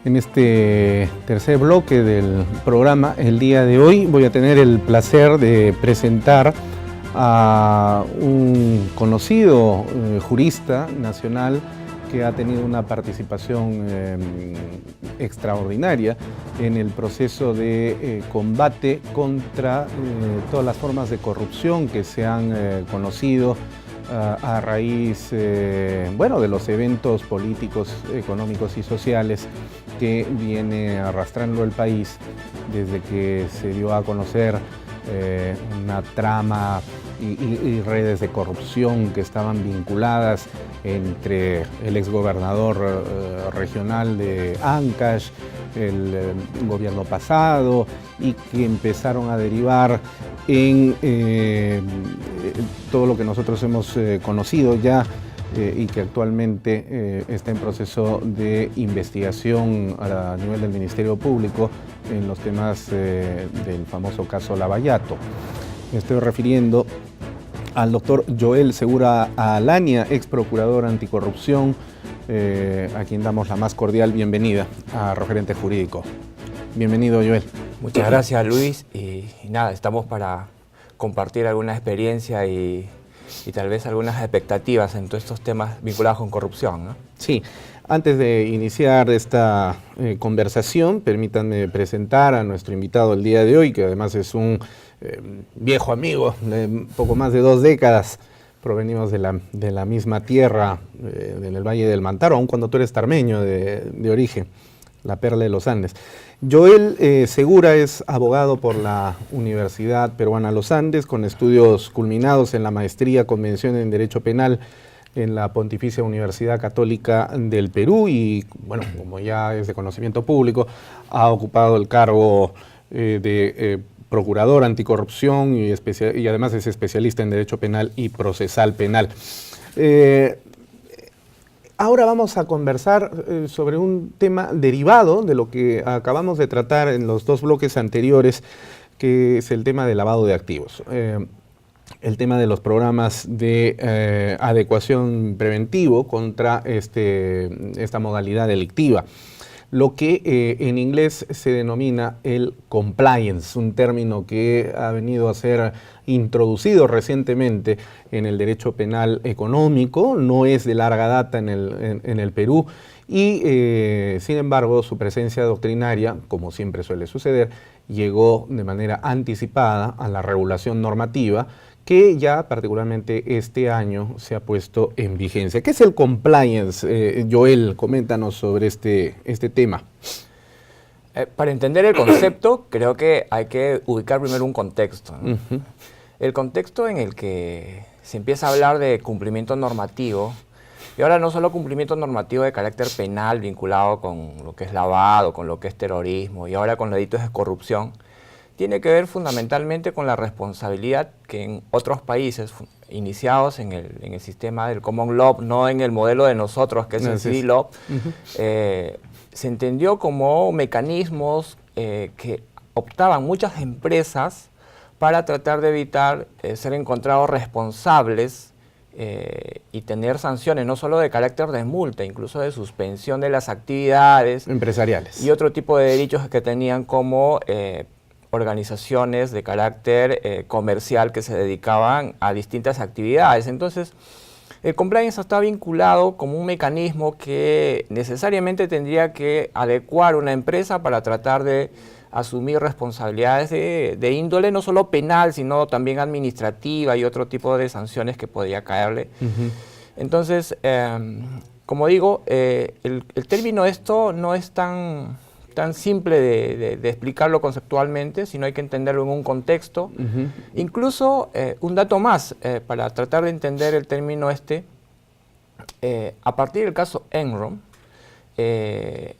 En este tercer bloque del programa, el día de hoy, voy a tener el placer de presentar a un conocido jurista nacional que ha tenido una participación extraordinaria en el proceso de combate contra todas las formas de corrupción que se han conocido a raíz de los eventos políticos, económicos y sociales que viene arrastrando el país desde que se dio a conocer una trama y redes de corrupción que estaban vinculadas entre el exgobernador regional de Ancash, el gobierno pasado, y que empezaron a derivar en todo lo que nosotros hemos conocido ya y que actualmente está en proceso de investigación a nivel del Ministerio Público en los temas del famoso caso Lavallato. Me estoy refiriendo al doctor Joel Segura Alania, ex procurador anticorrupción, a quien damos la más cordial bienvenida a Referente Jurídico. Bienvenido, Joel. Muchas gracias, Luis. Y nada, estamos para compartir alguna experiencia y tal vez algunas expectativas en todos estos temas vinculados con corrupción, ¿no? Sí. Antes de iniciar esta conversación, permítanme presentar a nuestro invitado el día de hoy, que además es un viejo amigo de poco más de 2 décadas. Provenimos de la misma tierra, en el Valle del Mantaro, aun cuando tú eres tarmeño de origen, la perla de los Andes. Joel Segura es abogado por la Universidad Peruana Los Andes, con estudios culminados en la maestría Convención en Derecho Penal en la Pontificia Universidad Católica del Perú y, bueno, como ya es de conocimiento público, ha ocupado el cargo de procurador anticorrupción y además es especialista en Derecho Penal y Procesal Penal. Ahora vamos a conversar sobre un tema derivado de lo que acabamos de tratar en los 2 bloques anteriores, que es el tema del lavado de activos. El tema de los programas de adecuación preventivo contra esta modalidad delictiva. Lo que en inglés se denomina el compliance, un término que ha venido a ser introducido recientemente en el derecho penal económico, no es de larga data en el Perú y sin embargo su presencia doctrinaria, como siempre suele suceder, llegó de manera anticipada a la regulación normativa que ya particularmente este año se ha puesto en vigencia. ¿Qué es el compliance? Joel, coméntanos sobre este tema. Para entender el concepto, creo que hay que ubicar primero un contexto, ¿no? El contexto en el que se empieza a hablar de cumplimiento normativo, y ahora no solo cumplimiento normativo de carácter penal vinculado con lo que es lavado, con lo que es terrorismo, y ahora con los delitos de corrupción, tiene que ver fundamentalmente con la responsabilidad que en otros países iniciados en el sistema del Common Law, no en el modelo de nosotros, que es el Civil Law, se entendió como mecanismos que optaban muchas empresas para tratar de evitar ser encontrados responsables y tener sanciones no solo de carácter de multa, incluso de suspensión de las actividades empresariales y otro tipo de derechos que tenían como organizaciones de carácter comercial que se dedicaban a distintas actividades. Entonces, el compliance está vinculado como un mecanismo que necesariamente tendría que adecuar una empresa para tratar de asumir responsabilidades de índole no solo penal, sino también administrativa y otro tipo de sanciones que podría caerle. Entonces, como digo, el término esto no es tan simple de explicarlo conceptualmente, sino hay que entenderlo en un contexto. Incluso un dato más, para tratar de entender el término a partir del caso Enron,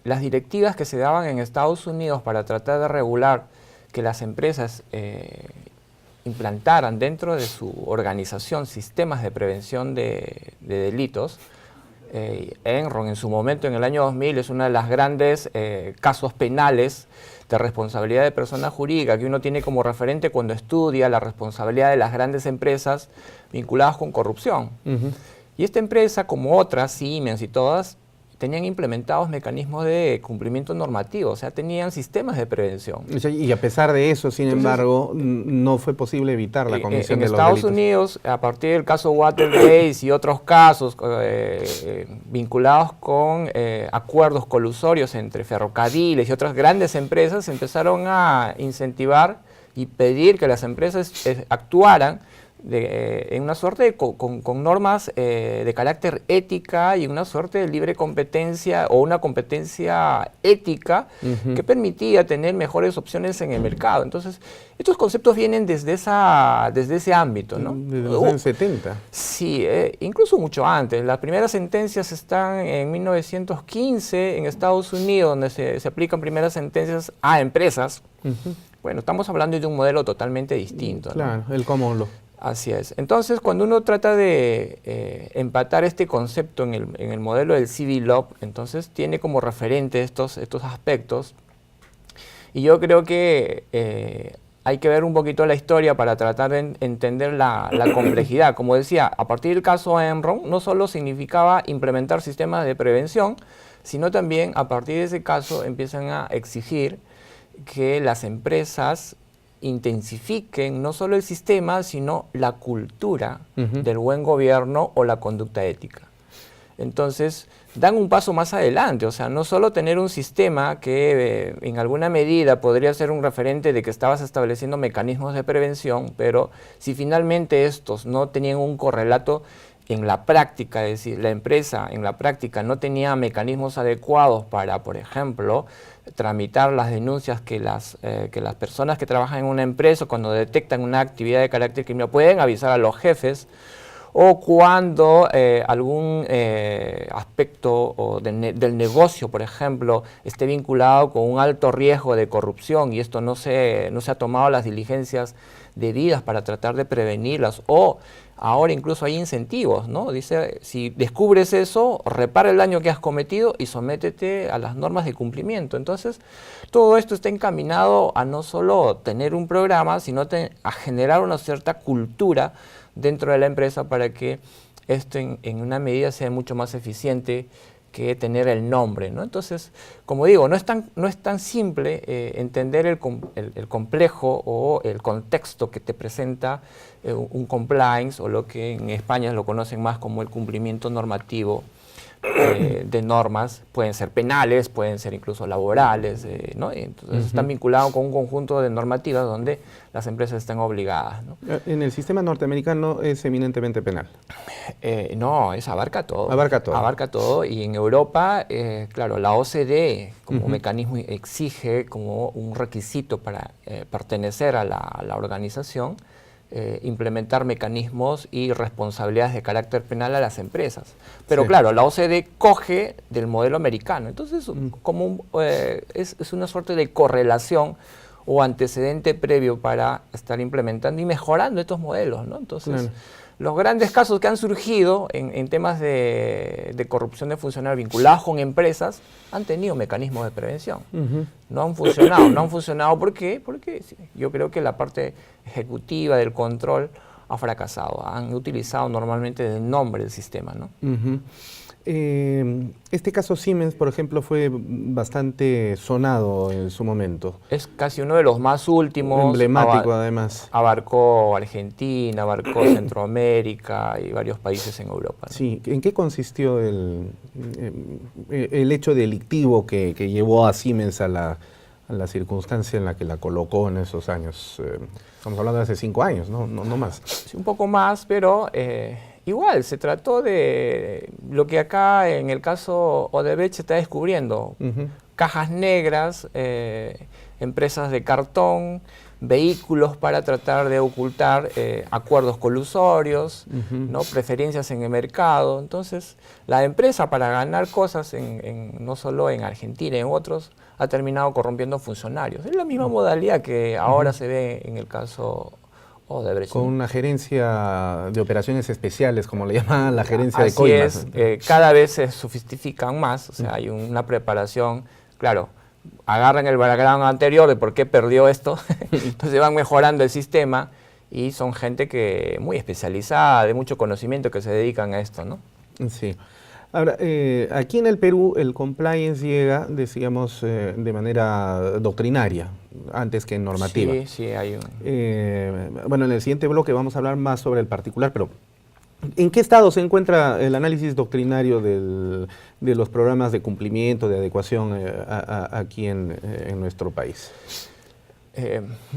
las directivas que se daban en Estados Unidos para tratar de regular que las empresas implantaran dentro de su organización sistemas de prevención de delitos. Enron en su momento, en el año 2000, es uno de los grandes casos penales de responsabilidad de persona jurídica que uno tiene como referente cuando estudia la responsabilidad de las grandes empresas vinculadas con corrupción. Y esta empresa, como otras, Siemens y todas, tenían implementados mecanismos de cumplimiento normativo, o sea, tenían sistemas de prevención. Y a pesar de eso, sin embargo, no fue posible evitar la comisión de los Estados delitos. Unidos, a partir del caso Watergate y otros casos vinculados con acuerdos colusorios entre ferrocarriles y otras grandes empresas, empezaron a incentivar y pedir que las empresas actuaran en una suerte con normas de carácter ética y una suerte de libre competencia o una competencia ética que permitía tener mejores opciones en el mercado. Entonces, estos conceptos vienen desde ese ámbito, ¿no? Desde los años 70. Sí, incluso mucho antes. Las primeras sentencias están en 1915 en Estados Unidos, donde se aplican primeras sentencias a empresas. Bueno, estamos hablando de un modelo totalmente distinto, ¿no? Claro, el common law. Así es. Entonces, cuando uno trata de empatar este concepto en el modelo del civil law, entonces tiene como referente estos aspectos. Y yo creo que hay que ver un poquito la historia para tratar de entender la complejidad. Como decía, a partir del caso Enron, no solo significaba implementar sistemas de prevención, sino también a partir de ese caso empiezan a exigir que las empresas intensifiquen no solo el sistema, sino la cultura del buen gobierno o la conducta ética. Entonces, dan un paso más adelante, o sea, no solo tener un sistema que en alguna medida podría ser un referente de que estabas estableciendo mecanismos de prevención, pero si finalmente estos no tenían un correlato en la práctica, es decir, la empresa en la práctica no tenía mecanismos adecuados para, por ejemplo, tramitar las denuncias que las personas que trabajan en una empresa cuando detectan una actividad de carácter criminal pueden avisar a los jefes, o cuando algún aspecto del negocio, por ejemplo, esté vinculado con un alto riesgo de corrupción y esto no se ha tomado las diligencias debidas para tratar de prevenirlas, o ahora incluso hay incentivos, ¿no? Dice, si descubres eso, repara el daño que has cometido y sométete a las normas de cumplimiento. Entonces, todo esto está encaminado a no solo tener un programa, sino a generar una cierta cultura dentro de la empresa para que esto en una medida sea mucho más eficiente que tener el nombre, ¿no? Entonces, como digo, no es tan simple entender el complejo o el contexto que te presenta un compliance, o lo que en España lo conocen más como el cumplimiento normativo de normas. Pueden ser penales, pueden ser incluso laborales, ¿no? Entonces están vinculados con un conjunto de normativas donde las empresas están obligadas, ¿no? En el sistema norteamericano es eminentemente penal. No, abarca todo. Abarca todo. Abarca todo, y en Europa, claro, la OCDE como mecanismo exige como un requisito para pertenecer a la organización, implementar mecanismos y responsabilidades de carácter penal a las empresas. Pero claro, la OCDE coge del modelo americano. Entonces, es una suerte de correlación o antecedente previo para estar implementando y mejorando estos modelos, ¿no? Entonces, los grandes casos que han surgido en temas de corrupción de funcionarios vinculados con empresas han tenido mecanismos de prevención. No han funcionado. ¿Por qué? Porque yo creo que la parte ejecutiva del control ha fracasado. Han utilizado normalmente el nombre del sistema, ¿no? Este caso Siemens, por ejemplo, fue bastante sonado en su momento. Es casi uno de los más últimos. Emblemático, además. Abarcó Argentina, abarcó Centroamérica y varios países en Europa, ¿no? Sí. ¿En qué consistió el hecho delictivo que llevó a Siemens a la circunstancia en la que la colocó en esos años? Estamos hablando de hace 5 años, no más. Sí, un poco más, pero igual se trató de lo que acá en el caso Odebrecht se está descubriendo. Cajas negras, empresas de cartón, vehículos para tratar de ocultar acuerdos colusorios, ¿no? Preferencias en el mercado. Entonces, la empresa, para ganar cosas no solo en Argentina, en otros, ha terminado corrompiendo funcionarios. Es la misma modalidad que ahora se ve en el caso Odebrecht. Con una gerencia de operaciones especiales, como le llaman la gerencia de coimas. Así es, cada vez se sofistican más, o sea, hay una preparación, claro, agarran el background anterior de por qué perdió esto, entonces van mejorando el sistema, y son gente muy especializada, de mucho conocimiento, que se dedican a esto, ¿no? Sí. Ahora, aquí en el Perú el compliance llega, decíamos, de manera doctrinaria, antes que normativa. Sí, sí, hay un... Bueno, en el siguiente bloque vamos a hablar más sobre el particular, pero ¿en qué estado se encuentra el análisis doctrinario de los programas de cumplimiento, de adecuación aquí en nuestro país?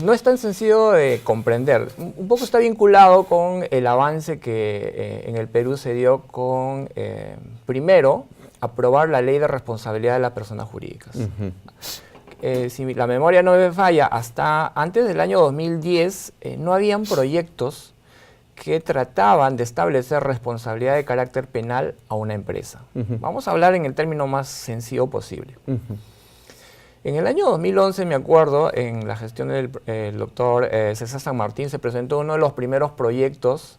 No es tan sencillo de comprender. Un poco está vinculado con el avance que en el Perú se dio con, primero, aprobar la ley de responsabilidad de las personas jurídicas. Si la memoria no me falla, hasta antes del año 2010 no habían proyectos que trataban de establecer responsabilidad de carácter penal a una empresa. Vamos a hablar en el término más sencillo posible. En el año 2011, me acuerdo, en la gestión del doctor César San Martín, se presentó uno de los primeros proyectos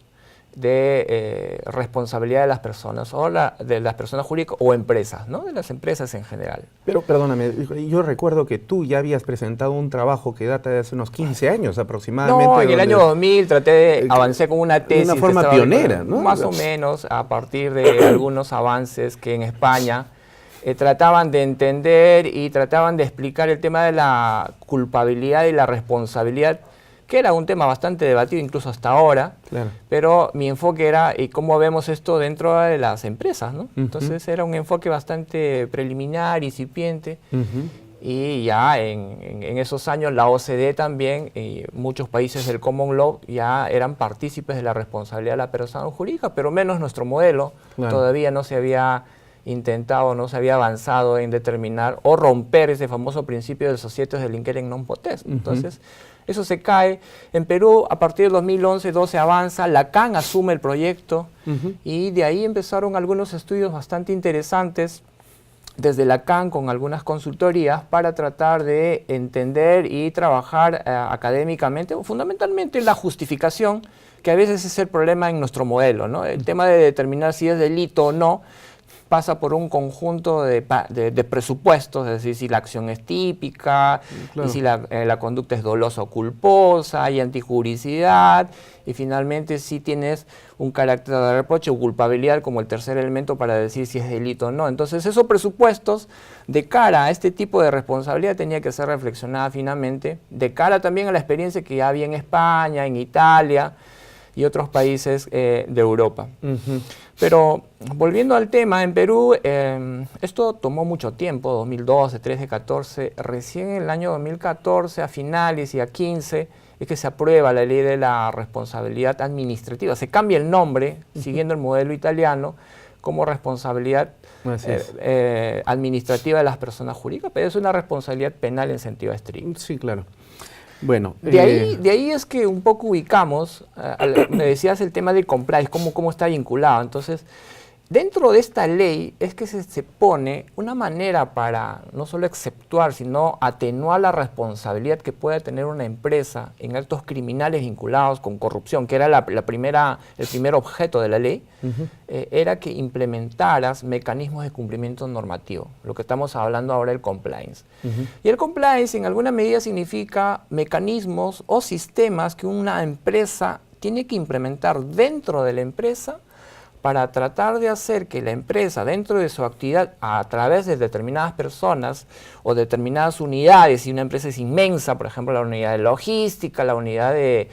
de responsabilidad de las personas, o de las personas jurídicas o empresas, ¿no? De las empresas en general. Pero perdóname, yo recuerdo que tú ya habías presentado un trabajo que data de hace unos 15 años aproximadamente. No, en el año 2000 avancé con una tesis. De una forma pionera, ¿no? Más o menos, a partir de algunos avances que en España trataban de entender y trataban de explicar el tema de la culpabilidad y la responsabilidad, que era un tema bastante debatido incluso hasta ahora, claro. Pero mi enfoque era y cómo vemos esto dentro de las empresas, ¿no? Entonces era un enfoque bastante preliminar, incipiente, y ya en esos años la OCDE también, y muchos países del Common Law ya eran partícipes de la responsabilidad de la persona jurídica, pero menos nuestro modelo, claro. Todavía no se había intentado, no se había avanzado en determinar o romper ese famoso principio del societas delinquere non potest. Entonces, eso se cae. En Perú, a partir del 2011-12 avanza, Lacan asume el proyecto y de ahí empezaron algunos estudios bastante interesantes desde Lacan con algunas consultorías para tratar de entender y trabajar académicamente, fundamentalmente la justificación, que a veces es el problema en nuestro modelo, ¿no? El tema de determinar si es delito o no pasa por un conjunto de presupuestos, es decir, si la acción es típica, claro. Y si la conducta es dolosa o culposa, hay antijuricidad, y finalmente si tienes un carácter de reproche o culpabilidad como el tercer elemento para decir si es delito o no. Entonces esos presupuestos de cara a este tipo de responsabilidad tenía que ser reflexionada finamente, de cara también a la experiencia que ya había en España, en Italia y otros países de Europa. Pero volviendo al tema, en Perú esto tomó mucho tiempo, 2012, 13, 14, recién en el año 2014, a finales y a 15, es que se aprueba la ley de la responsabilidad administrativa. Se cambia el nombre, siguiendo el modelo italiano, como responsabilidad administrativa de las personas jurídicas, pero es una responsabilidad penal en sentido estricto. Sí, claro. Bueno, de ahí es que un poco ubicamos, me decías el tema del compliance, cómo está vinculado. Entonces, dentro de esta ley es que se pone una manera para no solo exceptuar, sino atenuar la responsabilidad que pueda tener una empresa en actos criminales vinculados con corrupción, que era el primer objeto de la ley, era que implementaras mecanismos de cumplimiento normativo, lo que estamos hablando ahora del compliance. Y el compliance en alguna medida significa mecanismos o sistemas que una empresa tiene que implementar dentro de la empresa para tratar de hacer que la empresa, dentro de su actividad, a través de determinadas personas o determinadas unidades, si una empresa es inmensa, por ejemplo, la unidad de logística, la unidad de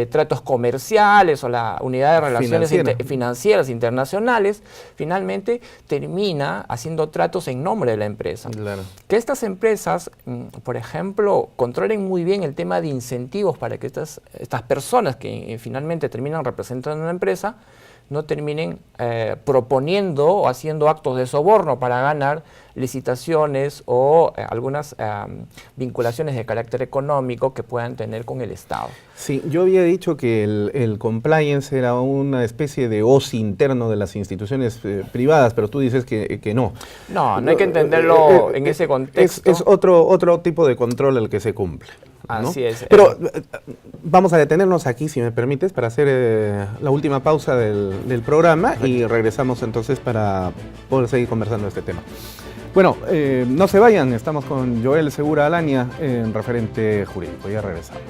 tratos comerciales o la unidad de relaciones financieras internacionales, finalmente termina haciendo tratos en nombre de la empresa. Claro. Que estas empresas, por ejemplo, controlen muy bien el tema de incentivos para que estas personas que finalmente terminan representando una empresa, no terminen proponiendo o haciendo actos de soborno para ganar licitaciones o algunas vinculaciones de carácter económico que puedan tener con el Estado. Sí, yo había dicho que el compliance era una especie de OSI interno de las instituciones privadas, pero tú dices que no. No hay que entenderlo en ese contexto. Es otro tipo de control al que se cumple, ¿no? Así es. Pero vamos a detenernos aquí, si me permites, para hacer la última pausa del programa y regresamos entonces para poder seguir conversando de este tema. Bueno, no se vayan, estamos con Joel Segura Alania en Referente Jurídico, ya regresamos.